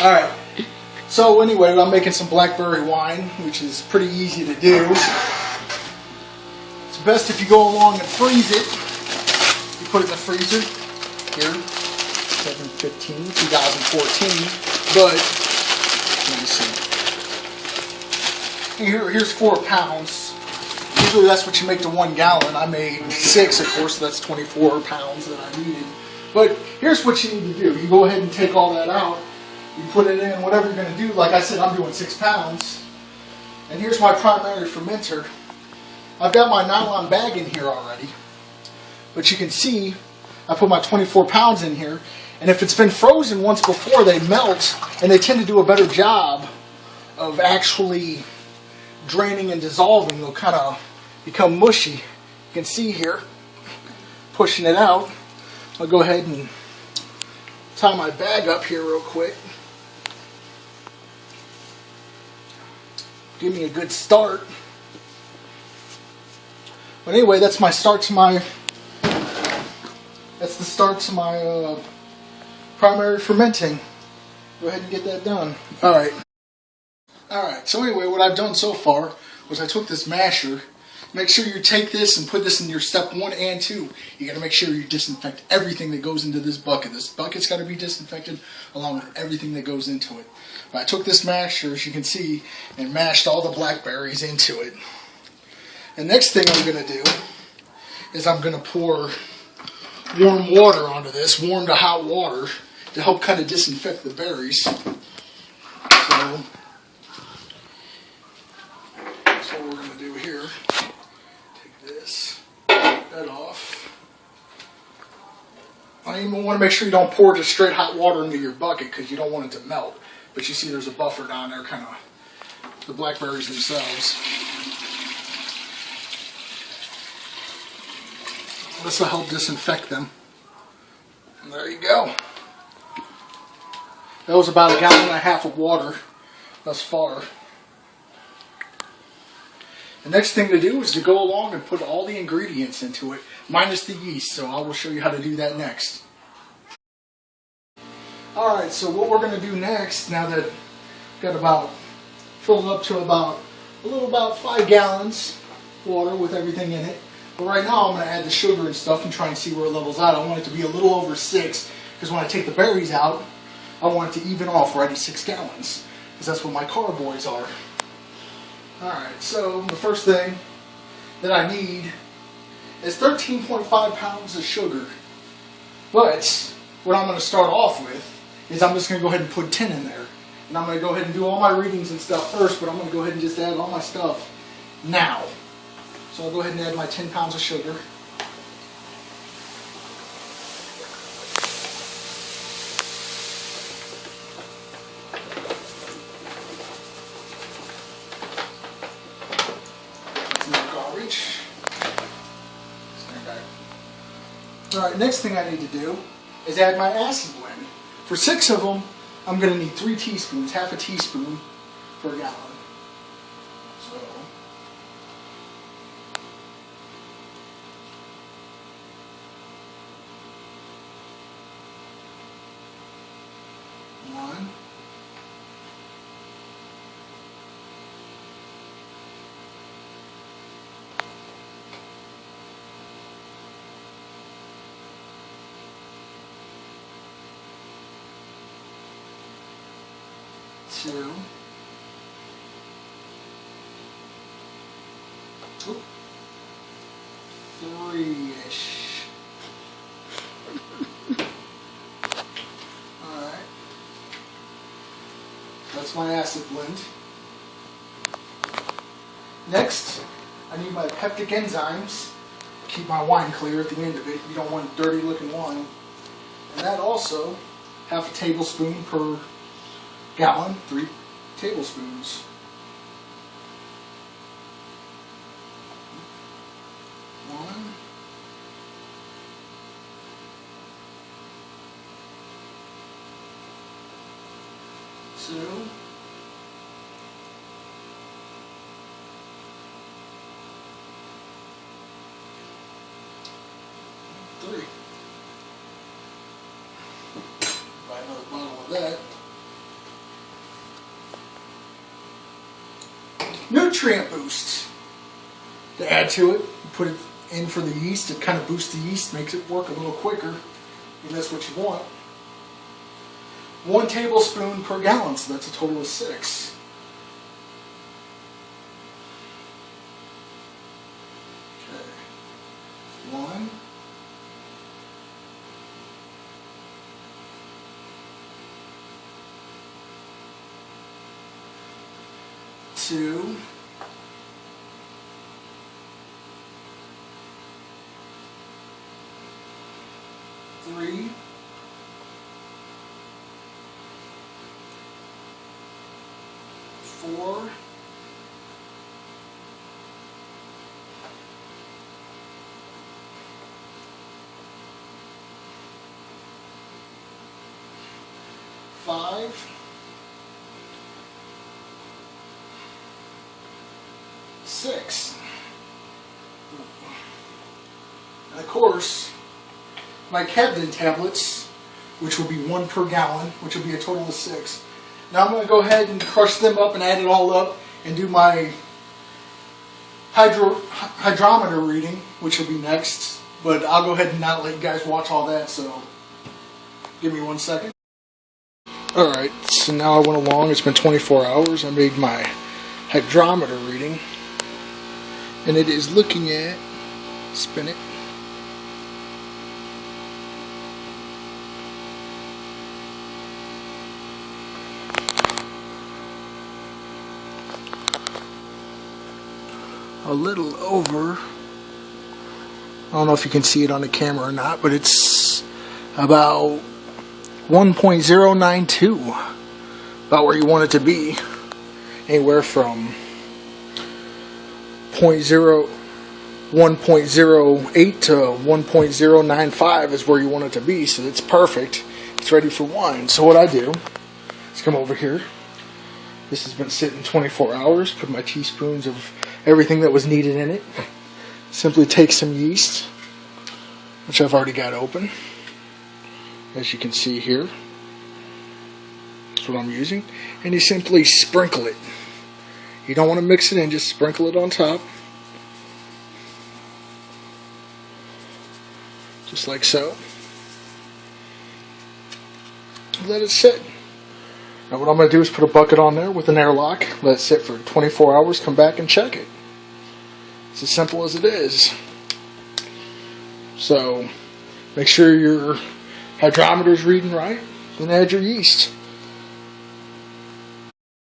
Alright, so anyway, I'm making some blackberry wine, which is pretty easy to do. It's best if you go along and freeze it. You put it in the freezer, here, 7/15/2014, but, let me see. Here's 4 pounds. Usually that's what you make to 1 gallon. I made 6, of course, so that's 24 pounds that I needed. But here's what you need to do. You go ahead and take all that out. You put it in, whatever you're going to do. Like I said, I'm doing 6 pounds. And here's my primary fermenter. I've got my nylon bag in here already. But you can see, I put my 24 pounds in here. And if it's been frozen once before, they melt. And they tend to do a better job of actually draining and dissolving. They'll kind of become mushy. You can see here, pushing it out. I'll go ahead and tie my bag up here real quick. Give me a good start. But anyway, that's my start to my. That's the start to my primary fermenting. Go ahead and get that done. All right. All right. So anyway, what I've done so far was I took this masher. Make sure you take this and put this in your step 1 and 2. You got to make sure you disinfect everything that goes into this bucket. This bucket's got to be disinfected along with everything that goes into it. But I took this masher, as you can see, and mashed all the blackberries into it. The next thing I'm going to do is I'm going to pour warm water onto this, warm to hot water, to help kind of disinfect the berries. So that's what we're going to do here. That off. I even want to make sure you don't pour just straight hot water into your bucket because you don't want it to melt. But you see there's a buffer down there, kind of the blackberries themselves. This will help disinfect them. And there you go. That was about 1.5 gallons of water thus far. The next thing to do is to go along and put all the ingredients into it, minus the yeast, so I will show you how to do that next. Alright, so what we're going to do next, now that I've got about, filled up to about 5 gallons water with everything in it. But right now I'm going to add the sugar and stuff and try and see where it levels out. I want it to be a little over 6, because when I take the berries out, I want it to even off right at 6 gallons, because that's what my carboys are. Alright, so the first thing that I need is 13.5 pounds of sugar. But what I'm going to start off with is I'm just going to go ahead and put 10 in there. And I'm going to go ahead and do all my readings and stuff first, but I'm going to go ahead and just add all my stuff now. So I'll go ahead and add my 10 pounds of sugar. Alright, next thing I need to do is add my acid blend. For 6 of them, I'm going to need 3 teaspoons, half a teaspoon per gallon. So, 1, 2, 3-ish. Alright. That's my acid blend. Next, I need my peptic enzymes. Keep my wine clear at the end of it. You don't want dirty looking wine. And that also, half a tablespoon per gallon, 3 tablespoons. One, 2, 3. Buy another bottle of that. nutrient boost to add to it. You put it in for the yeast to kind of boost the yeast, makes it work a little quicker, and that's what you want. 1 tablespoon per gallon, so that's a total of 6. Okay. 1. 2. 3. 4. 5. 6. And of course, my Kevin tablets, which will be 1 per gallon, which will be a total of 6. Now I'm going to go ahead and crush them up and add it all up and do my hydrometer reading, which will be next. But I'll go ahead and not let you guys watch all that, so give me 1 second. Alright, so now I went along, it's been 24 hours, I made my hydrometer reading, and it is looking at, spin it, a little over, I don't know if you can see it on the camera or not, but it's about 1.092, about where you want it to be. Anywhere from 1.08 to 1.095 is where you want it to be, so it's perfect. It's ready for wine. So what I do is come over here. This has been sitting 24 hours. Put my teaspoons of everything that was needed in it. Simply take some yeast, which I've already got open, as you can see here. That's what I'm using. And you simply sprinkle it. You don't want to mix it in, just sprinkle it on top. Just like so. Let it sit. Now what I'm going to do is put a bucket on there with an airlock, let it sit for 24 hours, come back and check it. It's as simple as it is. So make sure your hydrometer is reading right, then add your yeast.